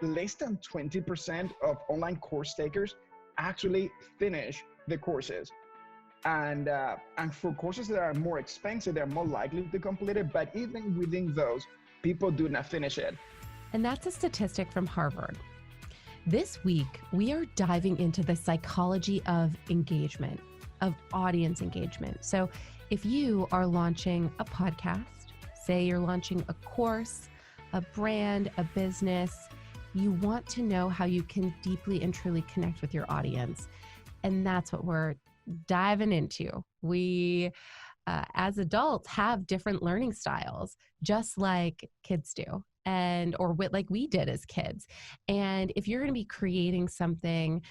less than 20% of online course takers actually finish the courses. And for courses that are more expensive, they're more likely to complete it. But even within those, people do not finish it. And that's a statistic from Harvard. This week, we are diving into the psychology of engagement, of audience engagement. So if you are launching a podcast, say you're launching a course, a brand, a business, you want to know how you can deeply and truly connect with your audience. And that's what we're diving into. We, as adults, have different learning styles, just like kids do, or like we did as kids. And if you're going to be creating something,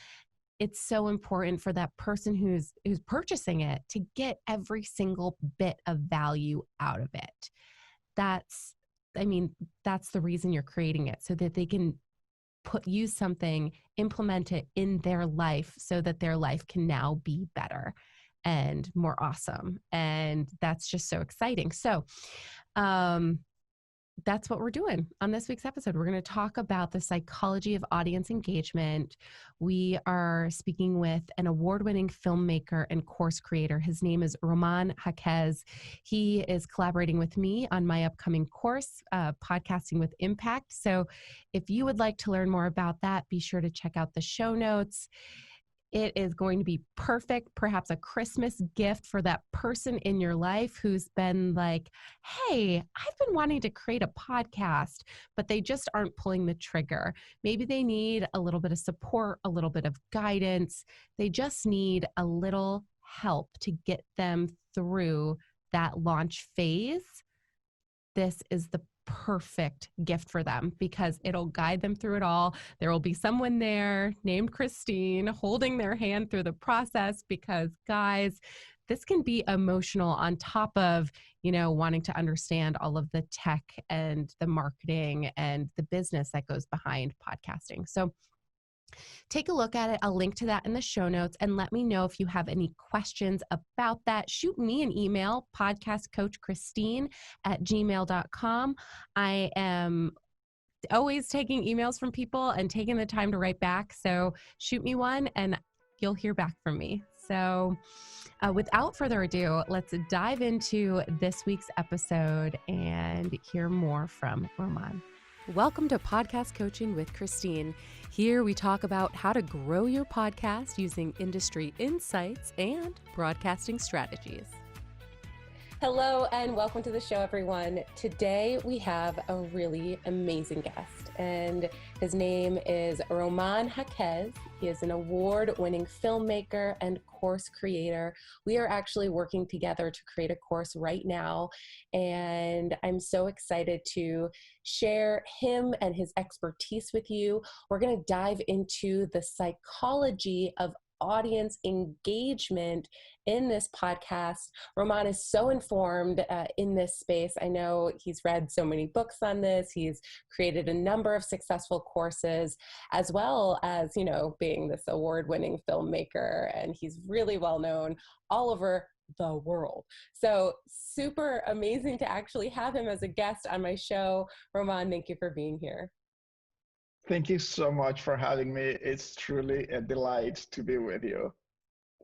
it's so important for that person who's purchasing it to get every single bit of value out of it. That's the reason you're creating it, so that they can use something, implement it in their life so that their life can now be better and more awesome. And that's just so exciting. So, that's what we're doing on this week's episode. We're going to talk about the psychology of audience engagement. We are speaking with an award-winning filmmaker and course creator. His name is Román Jáquez. He is collaborating with me on my upcoming course, Podcasting with Impact. So if you would like to learn more about that, be sure to check out the show notes. It is going to be perfect, perhaps a Christmas gift for that person in your life who's been like, hey, I've been wanting to create a podcast, but they just aren't pulling the trigger. Maybe they need a little bit of support, a little bit of guidance. They just need a little help to get them through that launch phase. This is the perfect gift for them because it'll guide them through it all. There will be someone there named Christine holding their hand through the process, because guys, this can be emotional on top of, wanting to understand all of the tech and the marketing and the business that goes behind podcasting. So take a look at it. I'll link to that in the show notes, and let me know if you have any questions about that. Shoot me an email, podcastcoachchristine@gmail.com. I am always taking emails from people and taking the time to write back. So shoot me one and you'll hear back from me. So without further ado, let's dive into this week's episode and hear more from Román. Welcome to Podcast Coaching with Christine. Here we talk about how to grow your podcast using industry insights and broadcasting strategies. Hello and welcome to the show, everyone. Today we have a really amazing guest, and his name is Román Jáquez. He is an award-winning filmmaker and course creator. We are actually working together to create a course right now, and I'm so excited to share him and his expertise with you. We're going to dive into the psychology of audience engagement in this podcast. Román is so informed in this space. I know he's read so many books on this. He's created a number of successful courses, as well as, being this award-winning filmmaker, and he's really well known all over the world. So super amazing to actually have him as a guest on my show. Román, thank you for being here. Thank you so much for having me. It's truly a delight to be with you.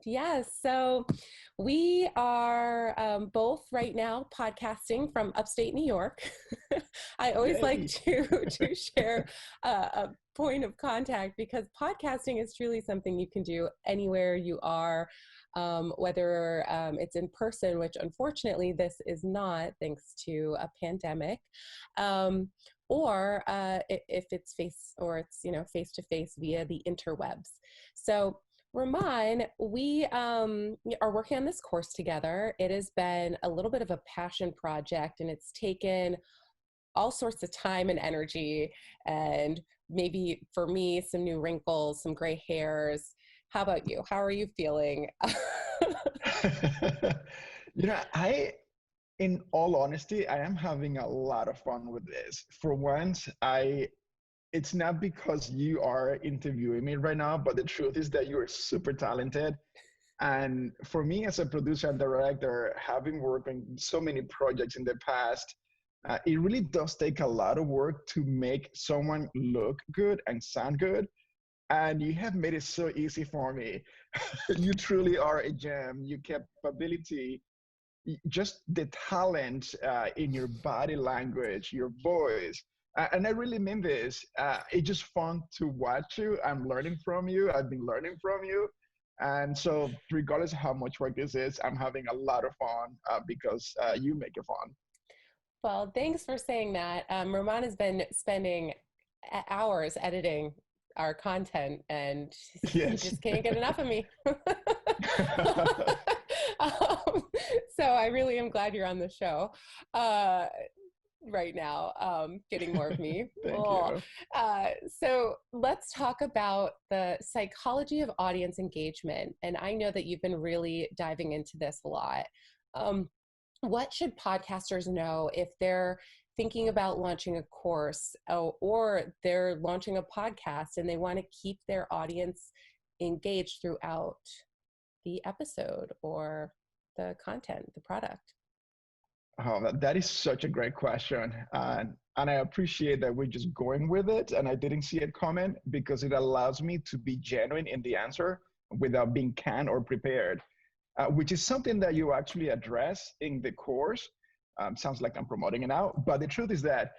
Yes, so we are both right now podcasting from upstate New York. I always like to share a point of contact, because podcasting is truly something you can do anywhere you are, whether it's in person, which unfortunately this is not, thanks to a pandemic, or if it's face-to-face via the interwebs. So Román, we are working on this course together. It has been a little bit of a passion project, and it's taken all sorts of time and energy, and maybe for me, some new wrinkles, some gray hairs. How about you? How are you feeling? In all honesty, I am having a lot of fun with this. For once, it's not because you are interviewing me right now, but the truth is that you are super talented. And for me as a producer and director, having worked on so many projects in the past, It really does take a lot of work to make someone look good and sound good. And you have made it so easy for me. You truly are a gem. Your capability, just the talent in your body language, your voice. And I really mean this. It's just fun to watch you. I'm learning from you. I've been learning from you. And so, regardless of how much work this is, I'm having a lot of fun because you make it fun. Well, thanks for saying that. Román has been spending hours editing our content, and he Yes. just can't get enough of me. um, so I really am glad you're on the show right now, getting more of me. Thank Oh. you. So let's talk about the psychology of audience engagement. And I know that you've been really diving into this a lot. What should podcasters know if they're thinking about launching a course, or they're launching a podcast and they want to keep their audience engaged throughout the episode or the content, the product? Oh, that is such a great question. And I appreciate that we're just going with it. And I didn't see it coming because it allows me to be genuine in the answer without being canned or prepared, which is something that you actually address in the course. Sounds like I'm promoting it now, but the truth is that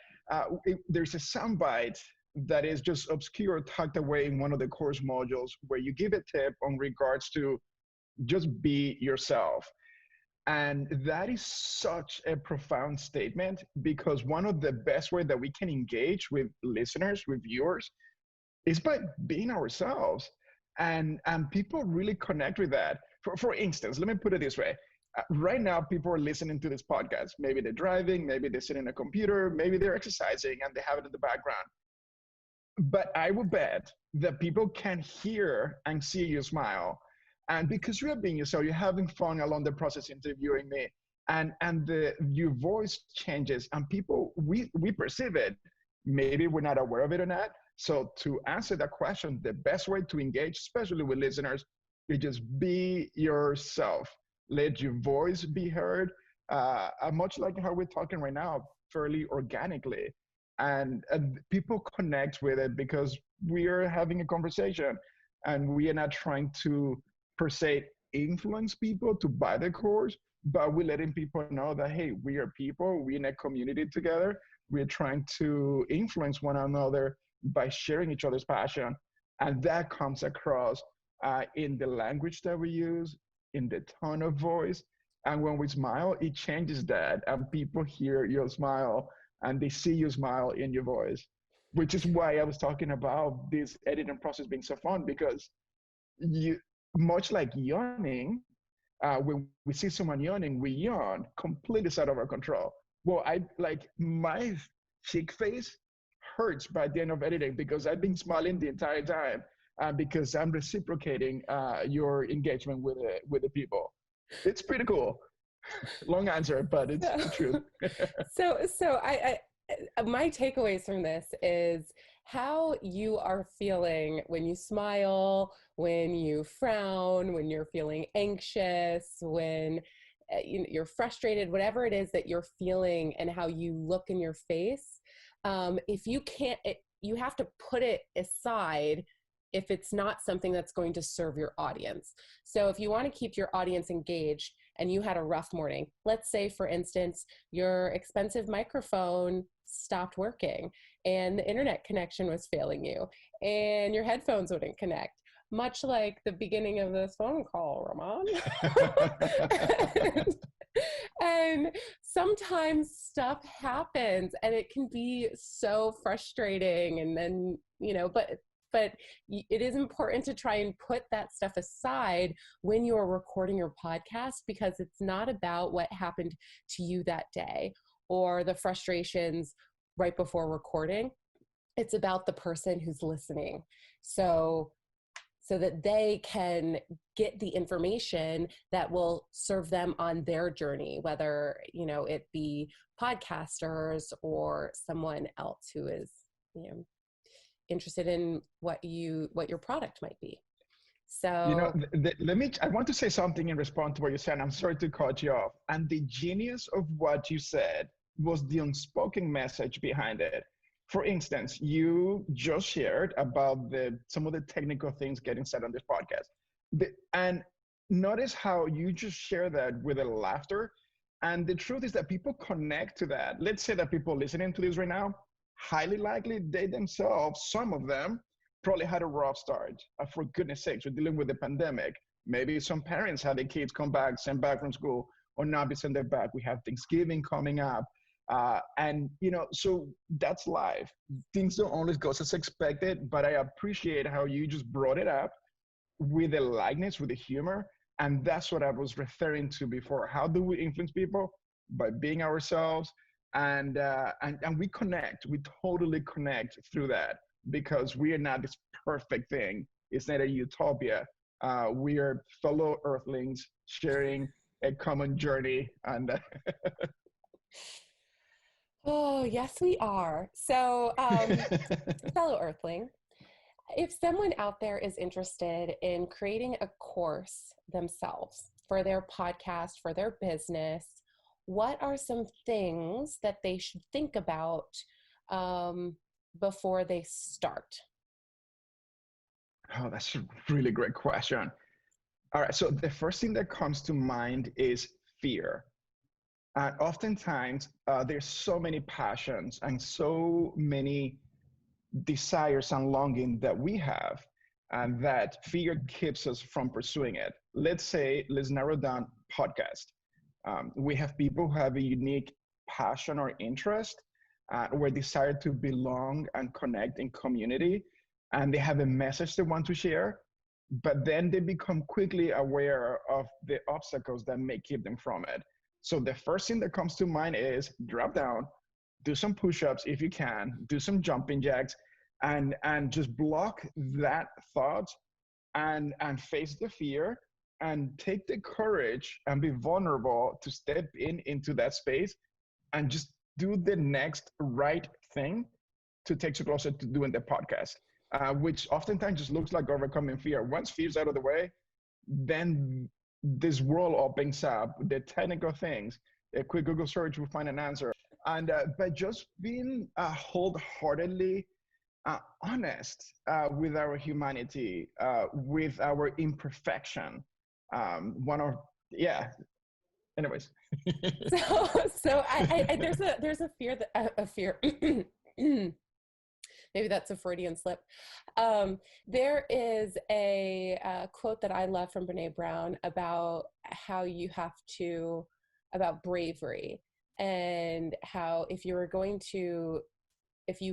there's a soundbite that is just obscure, tucked away in one of the course modules where you give a tip on regards to just be yourself. And that is such a profound statement because one of the best ways that we can engage with listeners, with viewers, is by being ourselves. And people really connect with that. For instance, let me put it this way. Right now, people are listening to this podcast. Maybe they're driving, maybe they're sitting in a computer, maybe they're exercising and they have it in the background. But I would bet that people can hear and see you smile. And because you're being yourself, you're having fun along the process interviewing me. And your voice changes and people, we perceive it. Maybe we're not aware of it or not. So to answer that question, the best way to engage, especially with listeners, is just be yourself. Let your voice be heard, much like how we're talking right now, fairly organically. And people connect with it because we are having a conversation and we are not trying to, per se, influence people to buy the course, but we're letting people know that, hey, we are people, we're in a community together. We're trying to influence one another by sharing each other's passion. And that comes across in the language that we use, in the tone of voice. And when we smile, it changes that. And people hear your smile and they see you smile in your voice, which is why I was talking about this editing process being so fun because you, much like yawning, when we see someone yawning, we yawn completely out of our control. Well, I like my cheek face hurts by the end of editing because I've been smiling the entire time because I'm reciprocating your engagement with the people. It's pretty cool. Long answer, but it's the truth. So I my takeaways from this is how you are feeling when you smile, when you frown, when you're feeling anxious, when you're frustrated, whatever it is that you're feeling and how you look in your face. If you can't, you have to put it aside if it's not something that's going to serve your audience. So if you want to keep your audience engaged and you had a rough morning, let's say, for instance, your expensive microphone stopped working and the internet connection was failing you and your headphones wouldn't connect, much like the beginning of this phone call, Román. And sometimes stuff happens and it can be so frustrating. And then, but it is important to try and put that stuff aside when you're recording your podcast, because it's not about what happened to you that day or the frustrations right before recording. It's about the person who's listening. So that they can get the information that will serve them on their journey, whether, it be podcasters or someone else who is, interested in what your product might be. So, I want to say something in response to what you said. I'm sorry to cut you off. And the genius of what you said was the unspoken message behind it. For instance, you just shared about some of the technical things getting said on this podcast. And notice how you just share that with a laughter. And the truth is that people connect to that. Let's say that people listening to this right now, highly likely they themselves, some of them, probably had a rough start. For goodness sakes, we're dealing with the pandemic. Maybe some parents had their kids come back, sent back from school, or not be sent back. We have Thanksgiving coming up. And, so that's life. Things don't always go as expected, but I appreciate how you just brought it up with a lightness, with a humor. And that's what I was referring to before. How do we influence people? By being ourselves. And we connect. We totally connect through that, because we are not this perfect thing. It's not a utopia. We are fellow earthlings sharing a common journey. And oh, yes, we are. So, fellow earthling, if someone out there is interested in creating a course themselves for their podcast, for their business, what are some things that they should think about before they start? Oh, that's a really great question. All right, so the first thing that comes to mind is fear. And oftentimes, there's so many passions and so many desires and longing that we have, and that fear keeps us from pursuing it. Let's narrow down podcast. We have people who have a unique passion or interest, or desire to belong and connect in community, and they have a message they want to share, but then they become quickly aware of the obstacles that may keep them from it. So the first thing that comes to mind is drop down, do some push-ups if you can, do some jumping jacks, and just block that thought and face the fear, and take the courage and be vulnerable to step into that space and just do the next right thing to take you closer to doing the podcast, which oftentimes just looks like overcoming fear. Once fear's out of the way, then this world opens up, the technical things. A quick Google search will find an answer. And by just being wholeheartedly honest with our humanity, with our imperfection. Anyways. So I there's a fear that a fear. Maybe that's a Freudian slip. There is a quote that I love from Brene Brown about how you have to, about bravery, and how if you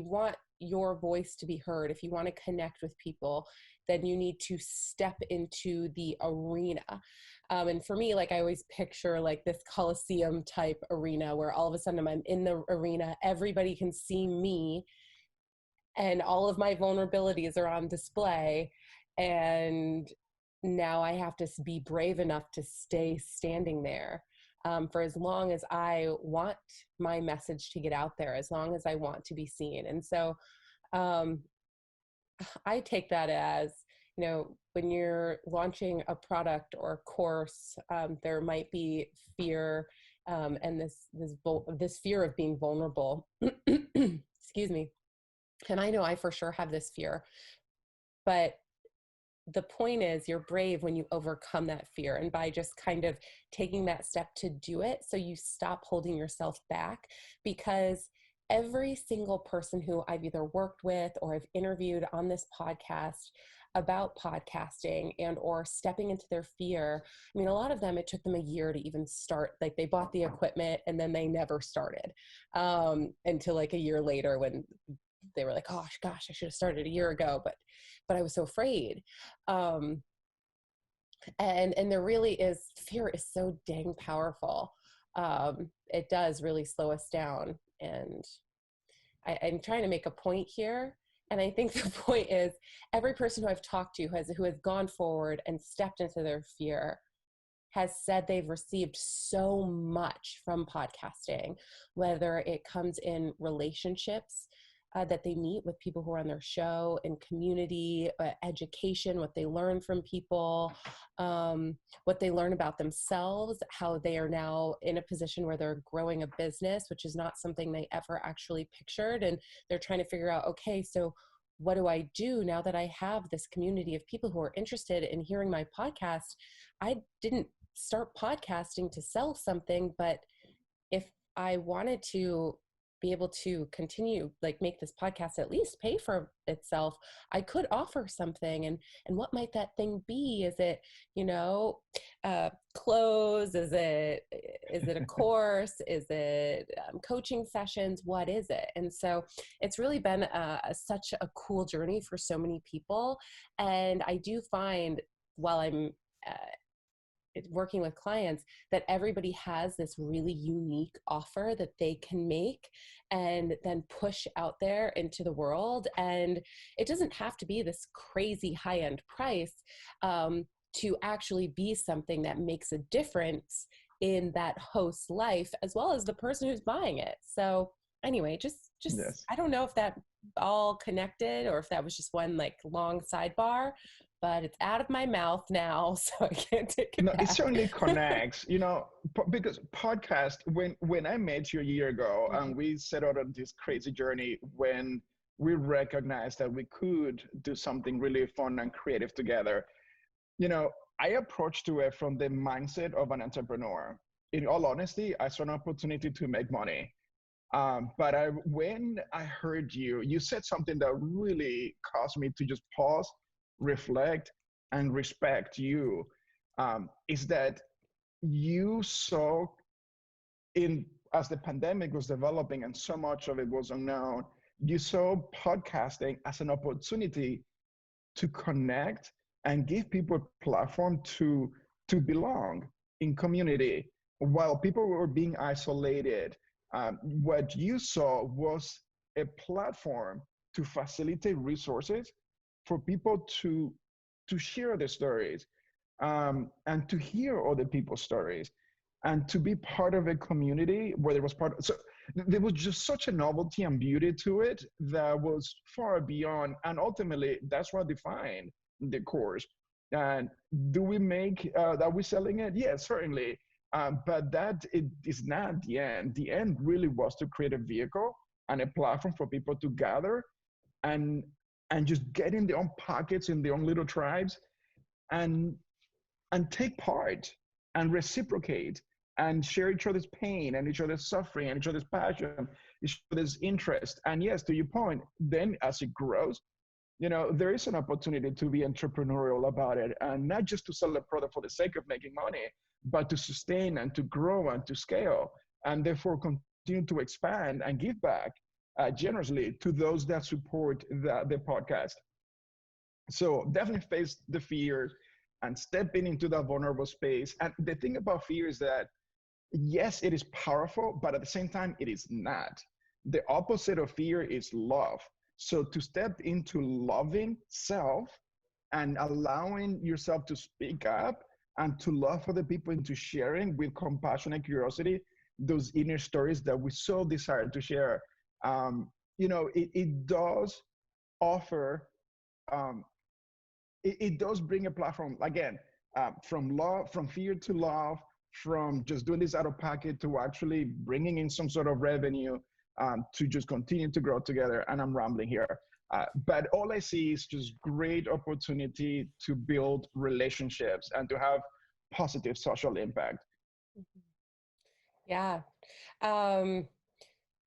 want your voice to be heard, if you want to connect with people, then you need to step into the arena. And for me, like I always picture like this Coliseum type arena where all of a sudden I'm in the arena, everybody can see me, and all of my vulnerabilities are on display. And now I have to be brave enough to stay standing there for as long as I want my message to get out there, as long as I want to be seen. And so I take that as, when you're launching a product or a course, there might be fear, and this fear of being vulnerable. Excuse me. And I know I for sure have this fear, but the point is you're brave when you overcome that fear, and by just kind of taking that step to do it, so you stop holding yourself back. Because every single person who I've either worked with or I've interviewed on this podcast about podcasting and or stepping into their fear, I mean, a lot of them, it took them a year to even start. Like they bought the equipment and then they never started until like a year later, when they were like, oh gosh, I should have started a year ago, but I was so afraid. And there really is, fear is so dang powerful. It does really slow us down. And I'm trying to make a point here. And I think the point is, every person who I've talked to who has gone forward and stepped into their fear has said they've received so much from podcasting, whether it comes in relationships, that they meet with people who are on their show, and community, education, what they learn from people, what they learn about themselves, how they are now in a position where they're growing a business, which is not something they ever actually pictured. And they're trying to figure out, okay, so what do I do now that I have this community of people who are interested in hearing my podcast? I didn't start podcasting to sell something, but if I wanted to be able to continue, like, make this podcast at least pay for itself, I could offer something. And what might that thing be? Is it, clothes? Is it a course? Is it coaching sessions? What is it? And so it's really been such a cool journey for so many people. And I do find, while I'm working with clients, that everybody has this really unique offer that they can make and then push out there into the world. And it doesn't have to be this crazy high-end price to actually be something that makes a difference in that host's life, as well as the person who's buying it. So anyway, just yes. I don't know if that all connected or if that was just one like long sidebar, but it's out of my mouth now, so I can't take it back. It certainly connects, because podcast, when I met you a year ago, and we set out on this crazy journey when we recognized that we could do something really fun and creative together, I approached to it from the mindset of an entrepreneur. In all honesty, I saw an opportunity to make money. But when I heard you said something that really caused me to just pause, reflect, and respect you, is that you saw, as the pandemic was developing and so much of it was unknown, you saw podcasting as an opportunity to connect and give people a platform to belong in community while people were being isolated. What you saw was a platform to facilitate resources for people to share their stories, and to hear other people's stories, and to be part of a community where there was so there was just such a novelty and beauty to it that was far beyond, and ultimately that's what defined the course. And do we make that we're selling it? Yes, certainly. But that it is not the end. The end really was to create a vehicle and a platform for people to gather and just get in their own pockets, in their own little tribes, and take part and reciprocate and share each other's pain and each other's suffering and each other's passion, each other's interest. And yes, to your point, then as it grows, there is an opportunity to be entrepreneurial about it, and not just to sell a product for the sake of making money, but to sustain and to grow and to scale, and therefore continue to expand and give back generously to those that support the podcast. So definitely face the fears and stepping into that vulnerable space. And the thing about fear is that, yes, it is powerful, but at the same time, it is not. The opposite of fear is love. So to step into loving self and allowing yourself to speak up and to love other people, into sharing with compassion and curiosity those inner stories that we so desire to share. It does offer, it does bring a platform, again, from love, from fear to love, from just doing this out of pocket to actually bringing in some sort of revenue, to just continue to grow together. And I'm rambling here. But all I see is just great opportunity to build relationships and to have positive social impact. Yeah.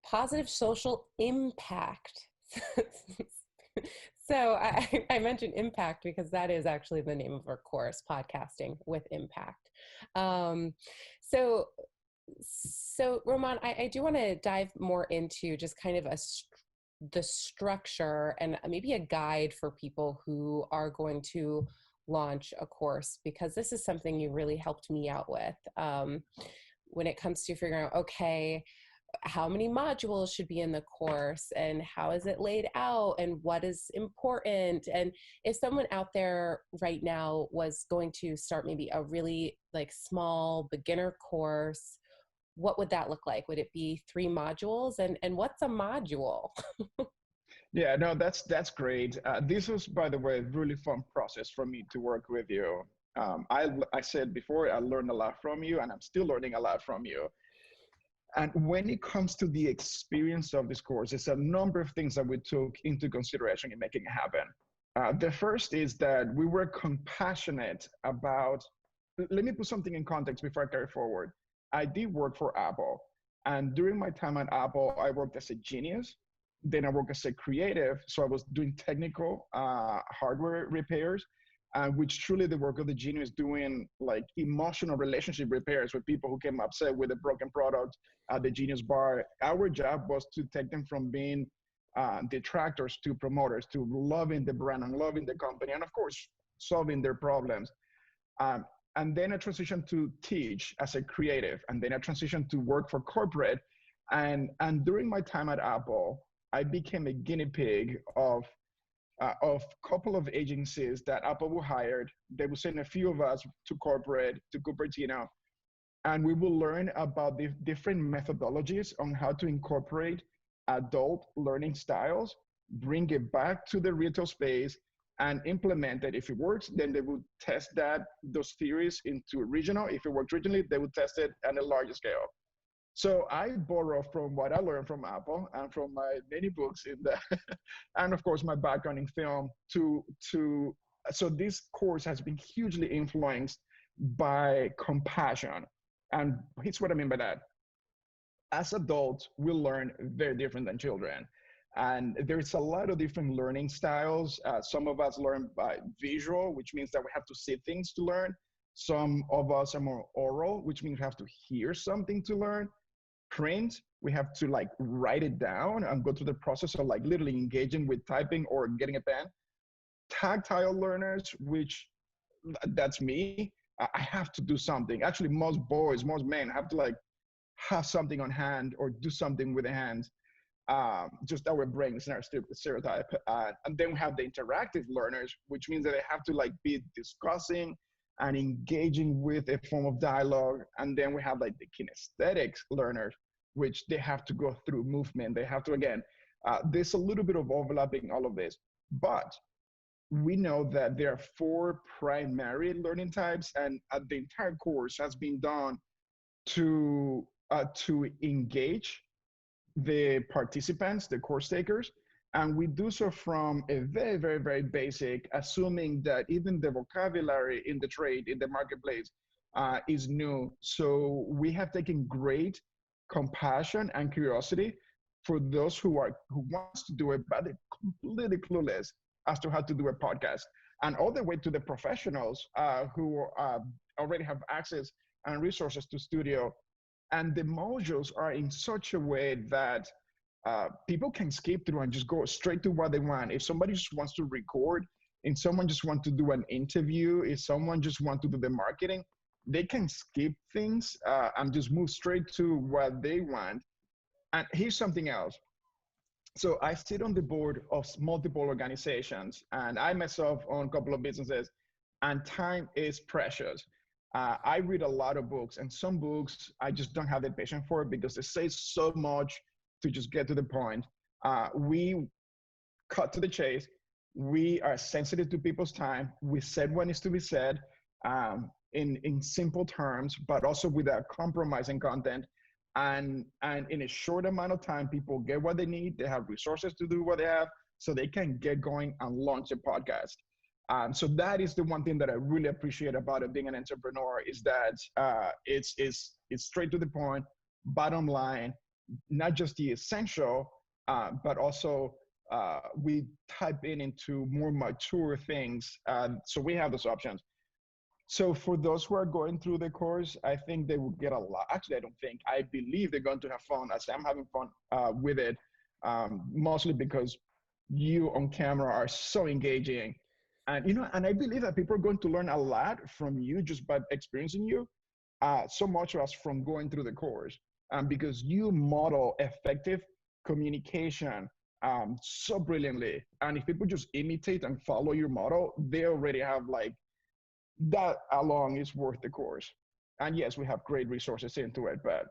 Positive social impact. So I mentioned impact because that is actually the name of our course, Podcasting with Impact. So Román, I do want to dive more into just kind of the structure and maybe a guide for people who are going to launch a course, because this is something you really helped me out with when it comes to figuring out, okay, how many modules should be in the course and how is it laid out and what is important. And if someone out there right now was going to start maybe a really like small beginner course, what would that look like? Would it be 3 modules? And what's a module? Yeah, no, that's great. This was, by the way, a really fun process for me to work with you. I said before, I learned a lot from you, and I'm still learning a lot from you. And when it comes to the experience of this course, there's a number of things that we took into consideration in making it happen. The first is that we were compassionate about, let me put something in context before I carry forward. I did work for Apple. And during my time at Apple, I worked as a genius. Then I worked as a creative. So I was doing technical hardware repairs, which truly the work of the genius doing like emotional relationship repairs with people who came upset with a broken product at the Genius Bar. Our job was to take them from being detractors to promoters, to loving the brand and loving the company, and of course, solving their problems. Um, and then I transitioned to teach as a creative, and then I transitioned to work for corporate. And during my time at Apple, I became a guinea pig of a couple of agencies that Apple will hired. They will send a few of us to corporate, to Cupertino, and we will learn about the different methodologies on how to incorporate adult learning styles, bring it back to the retail space, and implement it. If it works, then they will test those theories into regional. If it works regionally, they will test it at a larger scale. So I borrow from what I learned from Apple and from my many books in the, and of course my background in film to. So this course has been hugely influenced by compassion, and here's what I mean by that. As adults, we learn very different than children. And there's a lot of different learning styles. Some of us learn by visual, which means that we have to see things to learn. Some of us are more oral, which means we have to hear something to learn. Print, we have to like write it down and go through the process of like literally engaging with typing or getting a pen. Tactile learners, which that's me. I have to do something. Actually, most boys, most men have to like have something on hand or do something with the hands. Just our brains and our stereotype. And then we have the interactive learners, which means that they have to like be discussing and engaging with a form of dialogue. And then we have like the kinesthetic learners, which they have to go through movement. They have to, again, there's a little bit of overlapping all of this, but we know that there are four primary learning types, and the entire course has been done to engage the participants, the course takers, and we do so from a very, very, very basic, assuming that even the vocabulary in the trade, in the marketplace, is new. So we have taken great compassion and curiosity for those who wants to do it, but they're completely clueless as to how to do a podcast, and all the way to the professionals who already have access and resources to studio. And the modules are in such a way that people can skip through and just go straight to what they want. If somebody just wants to record, if someone just wants to do an interview, if someone just wants to do the marketing, they can skip things and just move straight to what they want. And here's something else. So I sit on the board of multiple organizations, and I myself own a couple of businesses, and time is precious. I read a lot of books, and some books I just don't have the patience for because they say so much to just get to the point. We cut to the chase. We are sensitive to people's time. We said what needs to be said in simple terms, but also without compromising content. And in a short amount of time, people get what they need. They have resources to do what they have, so they can get going and launch a podcast. So that is the one thing that I really appreciate about it being an entrepreneur, is that it's straight to the point, bottom line, not just the essential, but also we type into more mature things. So we have those options. So for those who are going through the course, I think they will get a lot. Actually, I don't think. I believe they're going to have fun, as I'm having fun with it, mostly because you on camera are so engaging. And, and I believe that people are going to learn a lot from you just by experiencing you, so much as from going through the course, because you model effective communication so brilliantly. And if people just imitate and follow your model, they already have like, that alone is worth the course. And yes, we have great resources into it, but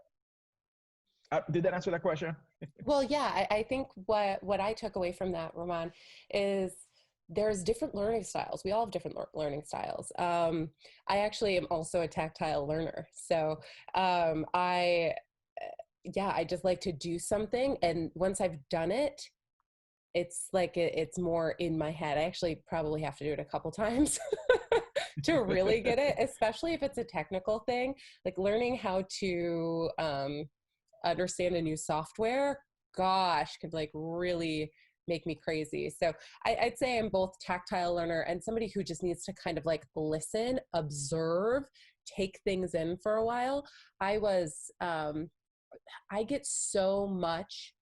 Did that answer that question? Well, yeah, I think what I took away from that, Román, is there's different learning styles. We all have different learning styles. I actually am also a tactile learner. So I just like to do something. And once I've done it, it's like it's more in my head. I actually probably have to do it a couple times to really get it, especially if it's a technical thing, like learning how to understand a new software, gosh, could like really make me crazy. So I'd say I'm both tactile learner and somebody who just needs to kind of like listen, observe, take things in for a while. I get so much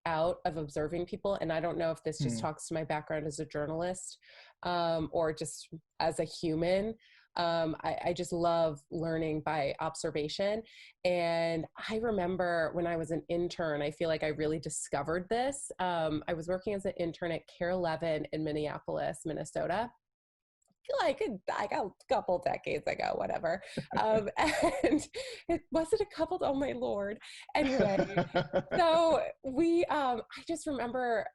out of observing people. And I don't know if this just talks to my background as a journalist or just as a human. I just love learning by observation. And I remember when I was an intern, I feel like I really discovered this. I was working as an intern at Care 11 in Minneapolis, Minnesota. Like a couple decades ago, whatever. And it wasn't a couple, oh my Lord. Anyway, so I just remember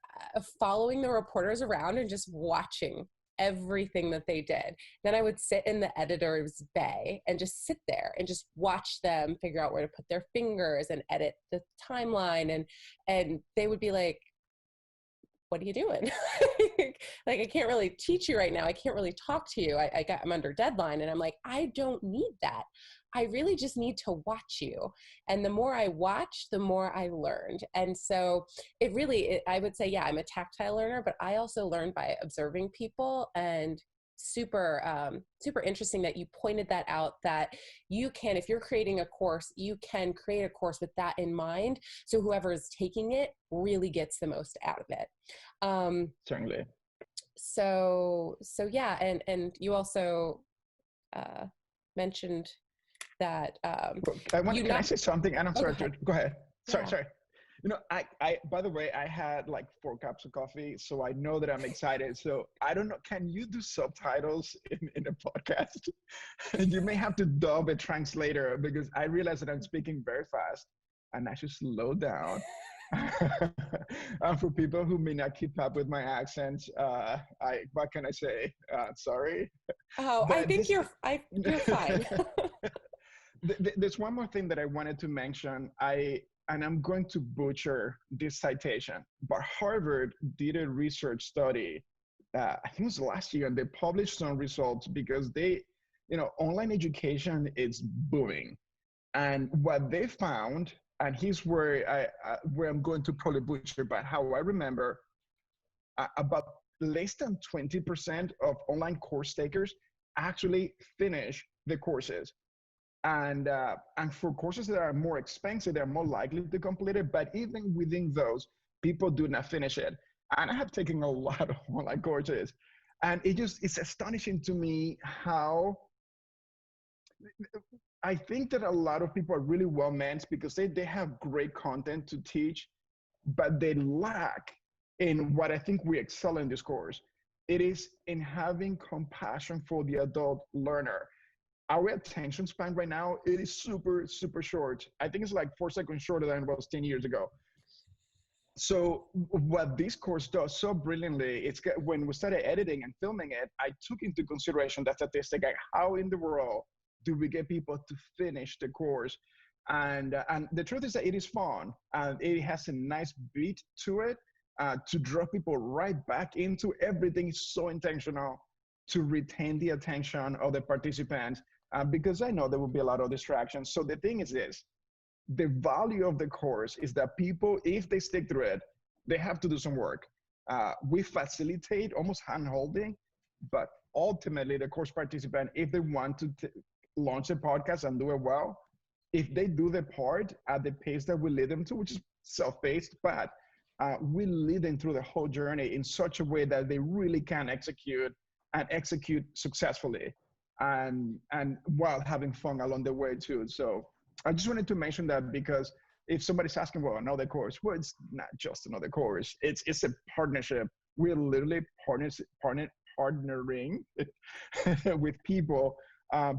following the reporters around and just watching everything that they did. Then I would sit in the editor's bay and just sit there and just watch them figure out where to put their fingers and edit the timeline. And they would be like, what are you doing? Like, I can't really teach you right now. I can't really talk to you. I'm under deadline. And I'm like, I don't need that. I really just need to watch you. And the more I watched, the more I learned. And so I would say, yeah, I'm a tactile learner, but I also learn by observing people. And super interesting that you pointed that out, that you can, if you're creating a course, you can create a course with that in mind. So whoever is taking it really gets the most out of it. Certainly. So yeah. And you also mentioned that can I say something? And I'm sorry, go ahead. Sorry. You know, I by the way, I had like 4 cups of coffee, so I know that I'm excited. So I don't know, can you do subtitles in a podcast? You may have to dub a translator because I realize that I'm speaking very fast and I should slow down. For people who may not keep up with my accent, what can I say? Sorry. Oh, but I think you're fine. There's one more thing that I wanted to mention. And I'm going to butcher this citation, but Harvard did a research study, I think it was last year, and they published some results because online education is booming. And what they found, and here's where I'm going to probably butcher, but how I remember, about less than 20% of online course takers actually finish the courses. And for courses that are more expensive, they're more likely to complete it. But even within those, people do not finish it. And I have taken a lot of online courses. And it's astonishing to me how I think that a lot of people are really well meant because they have great content to teach, but they lack in what I think we excel in this course. It is in having compassion for the adult learner. Our attention span right now, it is super, super short. I think it's like 4 seconds shorter than it was 10 years ago. So what this course does so brilliantly, when we started editing and filming it, I took into consideration that statistic, like how in the world do we get people to finish the course? And the truth is that it is fun. And it has a nice beat to it to draw people right back into everything. Is so intentional to retain the attention of the participants. Because I know there will be a lot of distractions. So the thing is this, the value of the course is that people, if they stick through it, they have to do some work. We facilitate almost hand-holding, but ultimately the course participant, if they want to launch a podcast and do it well, if they do the part at the pace that we lead them to, which is self-paced, but we lead them through the whole journey in such a way that they really can execute successfully. And while having fun along the way too. So I just wanted to mention that because if somebody's asking, well, another course, well, it's not just another course. It's a partnership. We're literally partnering with people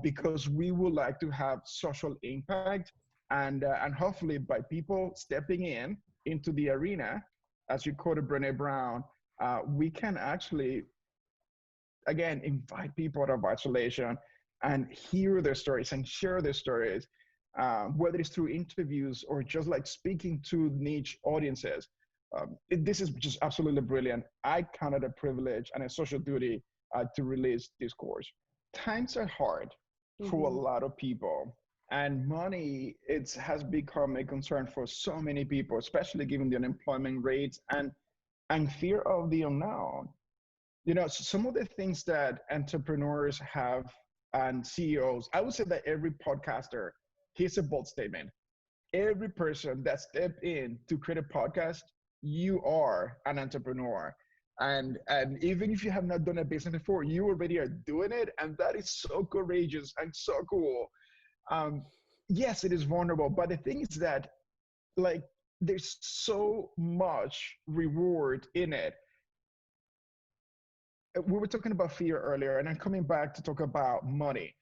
because we would like to have social impact and hopefully by people stepping into the arena, as you quoted Brené Brown, we can actually, again, invite people out of isolation and hear their stories and share their stories, whether it's through interviews or just like speaking to niche audiences. This is just absolutely brilliant. I count it a privilege and a social duty to release this course. Times are hard for a lot of people, and money has become a concern for so many people, especially given the unemployment rates and fear of the unknown. You know, some of the things that entrepreneurs have and CEOs, I would say that every podcaster, here's a bold statement. Every person that stepped in to create a podcast, you are an entrepreneur. And even if you have not done a business before, you already are doing it. And that is so courageous and so cool. Yes, it is vulnerable, but the thing is that, like, there's so much reward in it. We were talking about fear earlier, and I'm coming back to talk about money.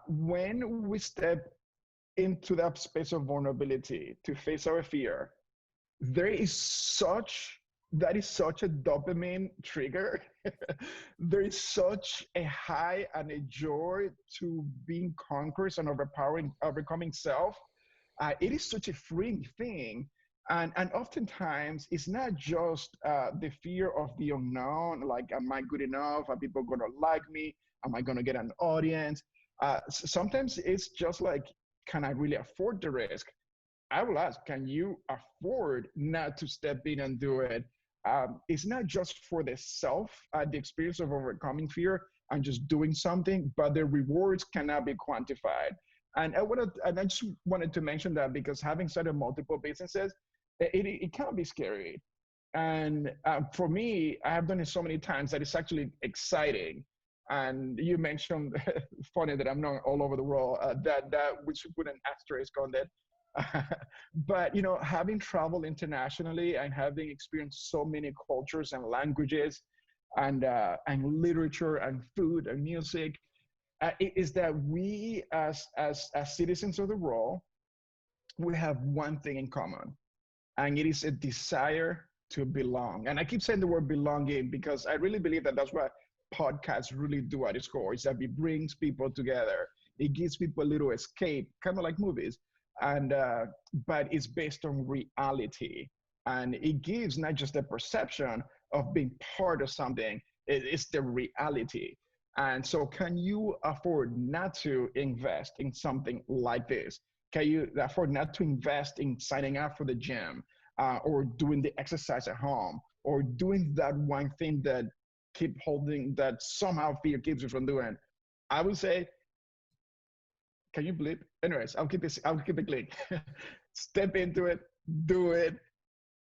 When we step into that space of vulnerability to face our fear, that is such a dopamine trigger. There is such a high and a joy to being conquerors and overcoming self. It is such a freeing thing. And oftentimes it's not just the fear of the unknown, like, am I good enough? Are people going to like me? Am I going to get an audience? Sometimes it's just like, can I really afford the risk? I will ask, can you afford not to step in and do it? It's not just for the self, the experience of overcoming fear and just doing something, but the rewards cannot be quantified. And I just wanted to mention that because having started multiple businesses, it can be scary. And for me, I have done it so many times that it's actually exciting. And you mentioned, funny that I'm not all over the world, that we should put an asterisk on that. But, you know, having traveled internationally and having experienced so many cultures and languages and literature and food and music, is that we as citizens of the world, we have one thing in common, and it is a desire to belong. And I keep saying the word belonging because I really believe that that's what podcasts really do at its core, is that it brings people together. It gives people a little escape, kind of like movies, and but it's based on reality. And it gives not just the perception of being part of something, it's the reality. And so can you afford not to invest in something like this? Can you afford not to invest in signing up for the gym or doing the exercise at home or doing that one thing that somehow fear keeps you from doing? I would say, can you bleep? Anyways, I'll keep it clean. Step into it, do it,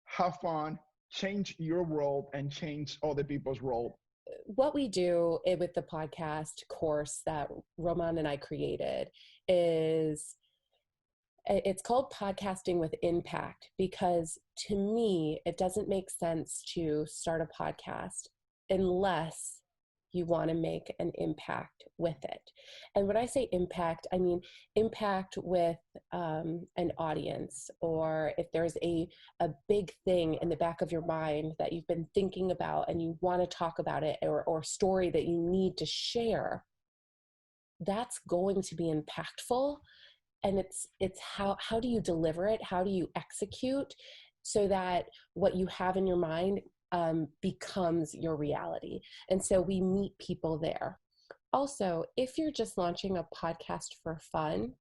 have fun, change your world and change other people's world. What we do with the podcast course that Román and I created is, it's called Podcasting with Impact, because to me, it doesn't make sense to start a podcast unless you want to make an impact with it. And when I say impact, I mean impact with an audience, or if there's a big thing in the back of your mind that you've been thinking about and you want to talk about it, or story that you need to share, that's going to be impactful. And it's how do you deliver it? How do you execute so that what you have in your mind becomes your reality? And so we meet people there. Also, if you're just launching a podcast for fun,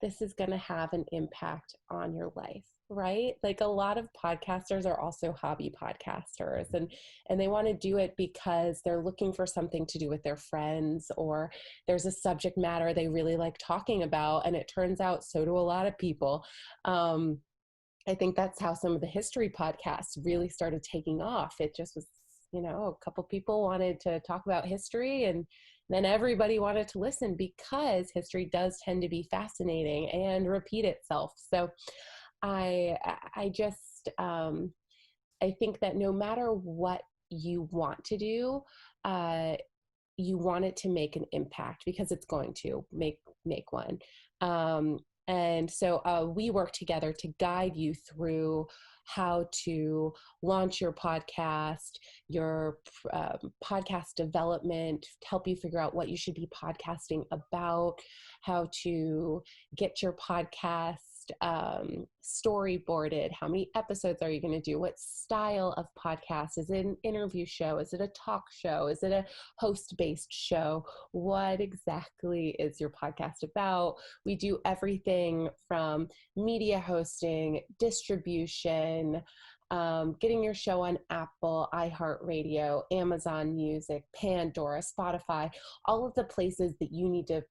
this is going to have an impact on your life, right? Like, a lot of podcasters are also hobby podcasters, and they want to do it because they're looking for something to do with their friends, or there's a subject matter they really like talking about. And it turns out so do a lot of people. I think that's how some of the history podcasts really started taking off. It just was, you know, a couple people wanted to talk about history, and then everybody wanted to listen, because history does tend to be fascinating and repeat itself. So I think that no matter what you want to do, you want it to make an impact, because it's going to make one. And so we work together to guide you through how to launch your podcast, your podcast development, help you figure out what you should be podcasting about, how to get your podcast storyboarded, how many episodes are you going to do, what style of podcast, is it an interview show, is it a talk show, is it a host-based show, what exactly is your podcast about? We do everything from media hosting, distribution, getting your show on Apple, iHeartRadio, Amazon Music, Pandora, Spotify, all of the places that you need to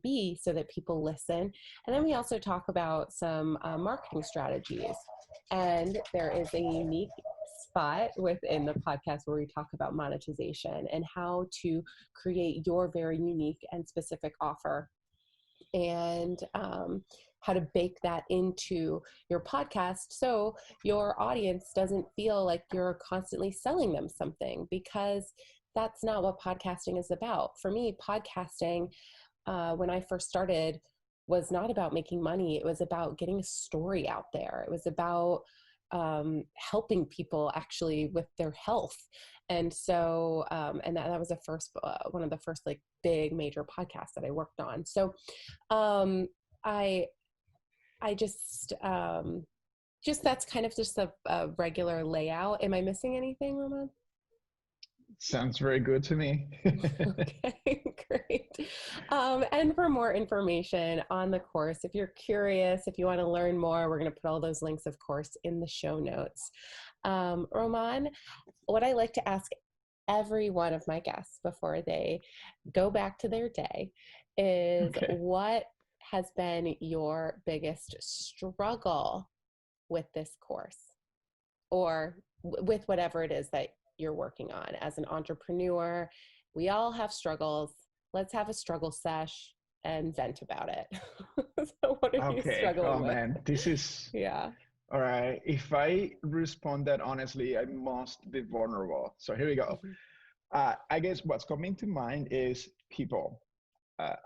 be so that people listen. And then we also talk about some marketing strategies. And there is a unique spot within the podcast where we talk about monetization and how to create your very unique and specific offer, and how to bake that into your podcast so your audience doesn't feel like you're constantly selling them something, because that's not what podcasting is about. For me, podcasting, when I first started, was not about making money. It was about getting a story out there. It was about helping people actually with their health. And so, and that was the first, one of the first like big major podcasts that I worked on. So I just that's kind of just a regular layout. Am I missing anything, Román? Sounds very good to me. Okay, great. And for more information on the course, if you're curious, if you want to learn more, we're going to put all those links, of course, in the show notes. Román, what I like to ask every one of my guests before they go back to their day is, what has been your biggest struggle with this course, or with whatever it is that you're working on as an entrepreneur? We all have struggles. Let's have a struggle sesh and vent about it. So what are you struggling with? Oh man, this is, yeah. All right. If I respond that honestly, I must be vulnerable. So here we go. I guess what's coming to mind is people.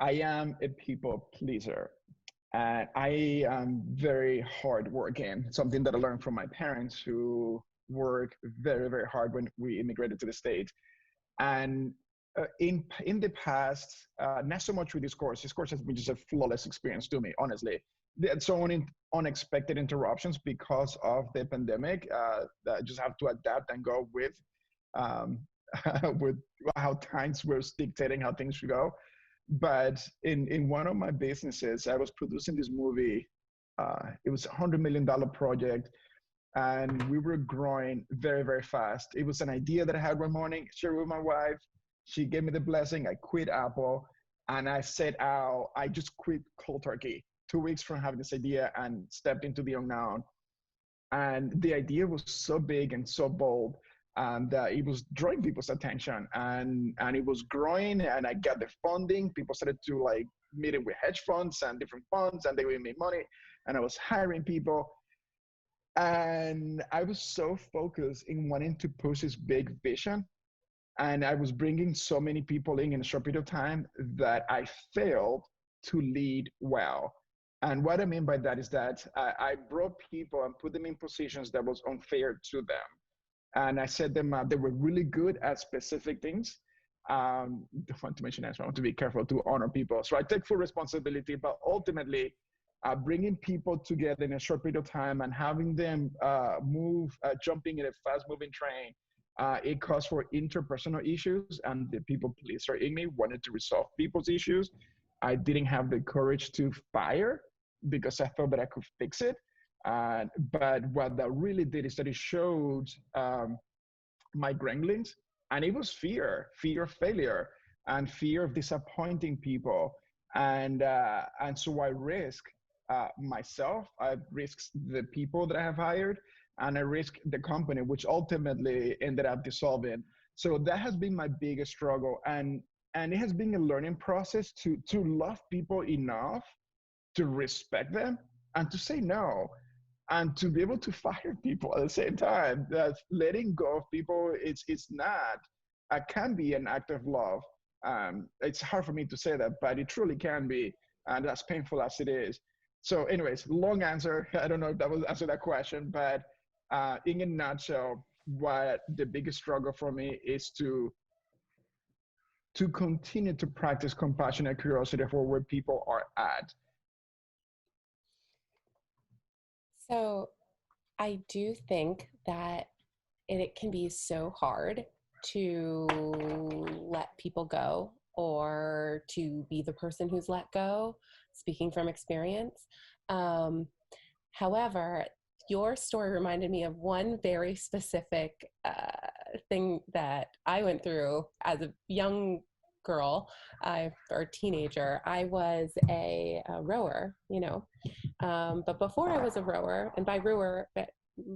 I am a people pleaser. And I am very hardworking, something that I learned from my parents, who work very, very hard when we immigrated to the States. And in the past, not so much with this course has been just a flawless experience to me, honestly. There so many unexpected interruptions because of the pandemic that I just have to adapt and go with with how times were dictating how things should go. But in one of my businesses, I was producing this movie. It was $100 million project, and we were growing very, very fast. It was an idea that I had one morning, shared with my wife. She gave me the blessing. I quit Apple, and I set out. I just quit cold turkey 2 weeks from having this idea and stepped into the unknown. And the idea was so big and so bold, and it was drawing people's attention, and it was growing, and I got the funding. People started to like meeting with hedge funds and different funds, and they would make money, and I was hiring people. And I was so focused in wanting to push this big vision, and I was bringing so many people in a short period of time that I failed to lead well. And what I mean by that is that I brought people and put them in positions that was unfair to them. And I set them up. They were really good at specific things. Don't want to mention that, so I want to be careful to honor people. So I take full responsibility, but ultimately, bringing people together in a short period of time and having them jumping in a fast-moving train, it caused for interpersonal issues, and the people pleaser in me wanted to resolve people's issues. I didn't have the courage to fire because I thought that I could fix it. But what that really did is that it showed my gremlins, and it was fear of failure and fear of disappointing people. And so I risk myself, I risked the people that I have hired, and I risked the company, which ultimately ended up dissolving. So that has been my biggest struggle. And it has been a learning process to love people enough to respect them and to say no, and to be able to fire people at the same time. That letting go of people, it's not, can be an act of love. It's hard for me to say that, but it truly can be, and as painful as it is. So anyways, long answer. I don't know if that will answer that question, but in a nutshell, what the biggest struggle for me is to continue to practice compassionate curiosity for where people are at. So I do think that it can be so hard to let people go or to be the person who's let go, speaking from experience. However, your story reminded me of one very specific thing that I went through as a young girl or teenager. I was a rower, but before I was a rower, and by rower,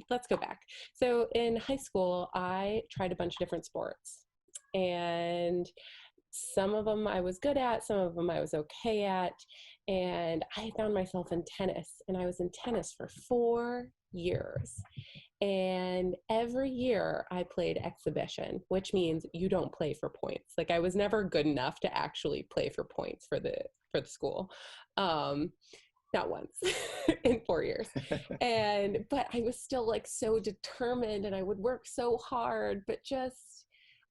let's go back. So in high school, I tried a bunch of different sports, and some of them I was good at, some of them I was okay at, and I found myself in tennis, and I was in tennis for 4 years. And every year I played exhibition, which means you don't play for points. Like, I was never good enough to actually play for points for the school. Not once in 4 years. But I was still like so determined, and I would work so hard, but just,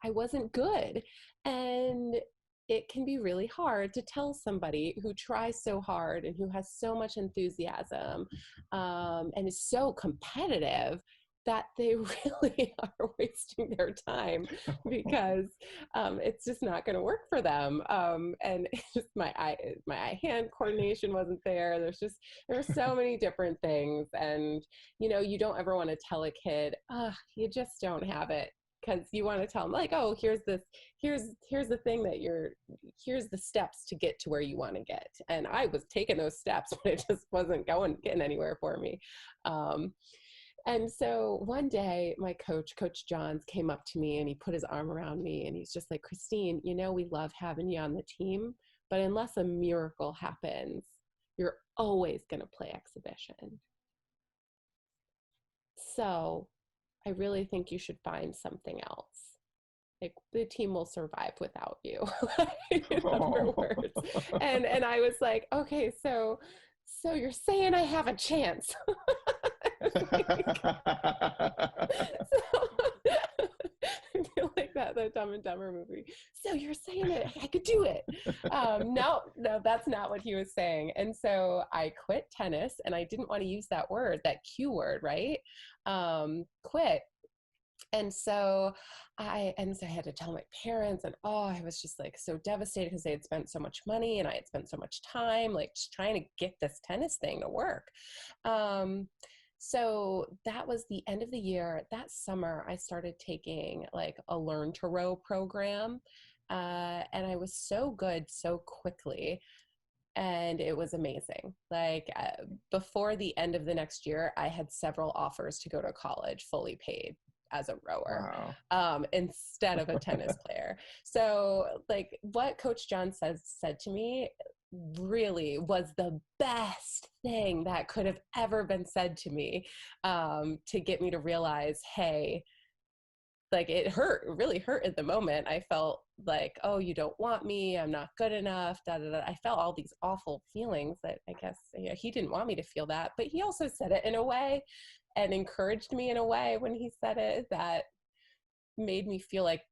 I wasn't good. And it can be really hard to tell somebody who tries so hard and who has so much enthusiasm and is so competitive that they really are wasting their time because it's just not going to work for them. And it's just my eye-hand coordination wasn't there. There were so many different things. And, you don't ever want to tell a kid, you just don't have it. Because you want to tell them, like, oh, here's the thing that here's the steps to get to where you want to get. And I was taking those steps, but it just wasn't getting anywhere for me. And so one day my Coach Johns, came up to me and he put his arm around me and he's just like, Christine, we love having you on the team, but unless a miracle happens, you're always going to play exhibition. So I really think you should find something else. Like, the team will survive without you, in other words. And I was like, okay, so you're saying I have a chance. I feel like the Dumb and Dumber movie. So you're saying that I could do it? No, that's not what he was saying. And so I quit tennis, and I didn't want to use that word, that Q word, right? Quit. And so I had to tell my parents, and I was just like so devastated because they had spent so much money and I had spent so much time like just trying to get this tennis thing to work. So that was the end of the year. That summer, I started taking like a Learn to Row program, and I was so good so quickly. And it was amazing. Like, before the end of the next year, I had several offers to go to college fully paid as a rower. Wow. Instead of a tennis player. So like what Coach John said to me really was the best thing that could have ever been said to me, to get me to realize, hey, like, it really hurt at the moment. I felt like, oh, you don't want me, I'm not good enough, da, da, da. I felt all these awful feelings that I guess he didn't want me to feel that, but he also said it in a way and encouraged me in a way when he said it that made me feel like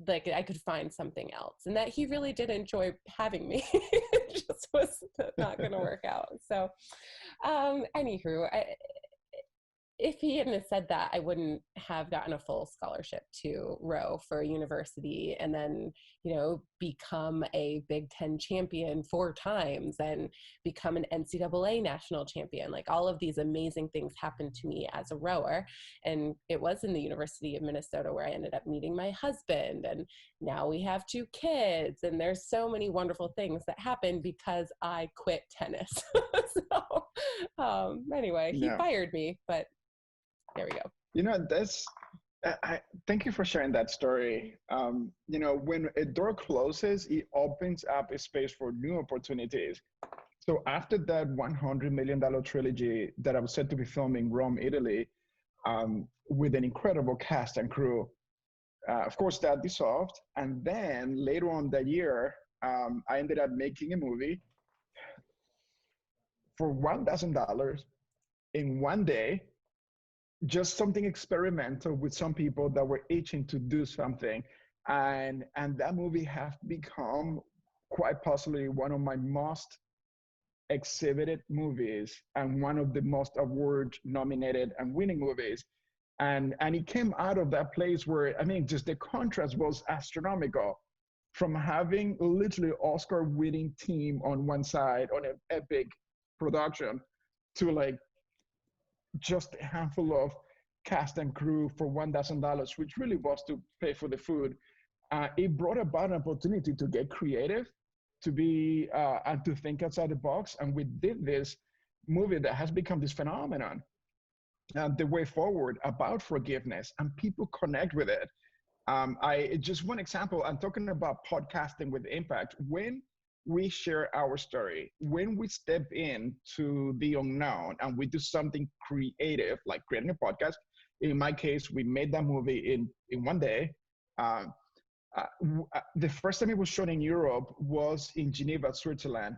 I could find something else, and that he really did enjoy having me. It just was not going to work out. So, anywho, if he hadn't have said that, I wouldn't have gotten a full scholarship to row for a university and then, become a Big Ten champion 4 times and become an NCAA national champion. Like, all of these amazing things happened to me as a rower. And it was in the University of Minnesota where I ended up meeting my husband. And now we have 2 kids. And there's so many wonderful things that happened because I quit tennis. So, anyway, he fired me, but there we go. I thank you for sharing that story. When a door closes, it opens up a space for new opportunities. So after that $100 million trilogy that I was set to be filming Rome, Italy, with an incredible cast and crew, of course that dissolved. And then later on that year, I ended up making a movie. for $1,000 in one day, just something experimental with some people that were itching to do something. And that movie has become quite possibly one of my most exhibited movies and one of the most award nominated and winning movies. And it came out of that place where, I mean, just the contrast was astronomical, from having literally Oscar winning team on one side on an epic production to like just a handful of cast and crew for $1,000, which really was to pay for the food. It brought about an opportunity to get creative, to be and to think outside the box. And we did this movie that has become this phenomenon, The Way Forward, about forgiveness, and people connect with it. Just one example, I'm talking about podcasting with impact. When we share our story, when we step into the unknown and we do something creative, like creating a podcast. In my case, we made that movie in one day. The first time it was shown in Europe was in Geneva, Switzerland.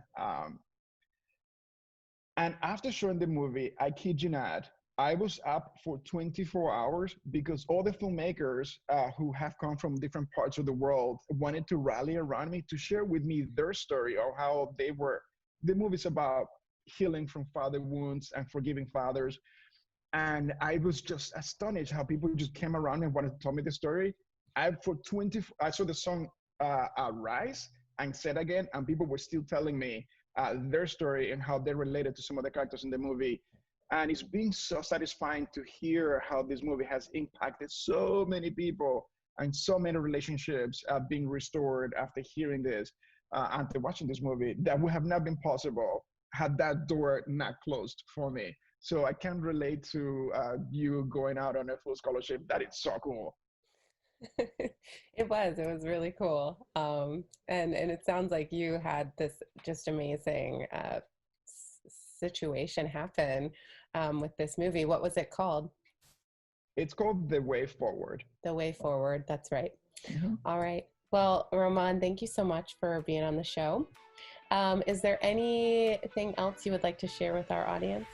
And after showing the movie, I kid you not, I was up for 24 hours because all the filmmakers who have come from different parts of the world wanted to rally around me to share with me their story of how they were. The movie's about healing from father wounds and forgiving fathers. And I was just astonished how people just came around and wanted to tell me the story. I saw the song Rise and Said Again, and people were still telling me their story and how they related to some of the characters in the movie. And it's been so satisfying to hear how this movie has impacted so many people and so many relationships being restored after hearing this, after watching this movie, that would have not been possible had that door not closed for me. So I can relate to you going out on a full scholarship. That is so cool. It was really cool. And it sounds like you had this just amazing situation happen with this movie. What was it called? It's called The Way Forward. The Way Forward. That's right. Mm-hmm. All right. Well, Román, thank you so much for being on the show. Is there anything else you would like to share with our audience?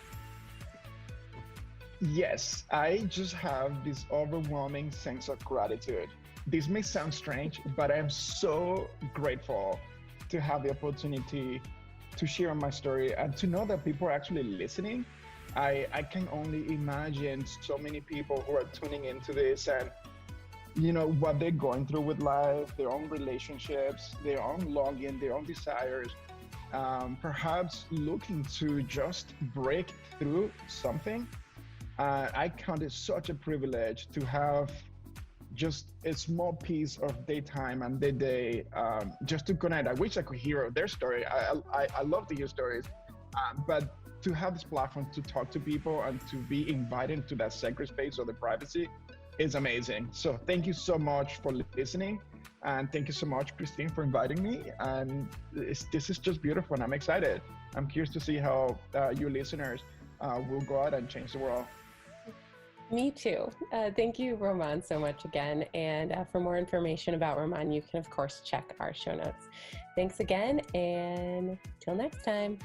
Yes, I just have this overwhelming sense of gratitude. This may sound strange, but I am so grateful to have the opportunity to share my story and to know that people are actually listening. I can only imagine so many people who are tuning into this and, you know, what they're going through with life, their own relationships, their own longing, their own desires, perhaps looking to just break through something. I count it such a privilege to have just a small piece of daytime and day just to connect. I wish I could hear their story. I love to hear stories, but to have this platform to talk to people and to be invited to that sacred space of the privacy is amazing. So thank you so much for listening. And thank you so much, Christine, for inviting me. And this is just beautiful and I'm excited. I'm curious to see how you listeners will go out and change the world. Me too. Thank you, Román, so much again. And for more information about Román, you can, of course, check our show notes. Thanks again, and till next time.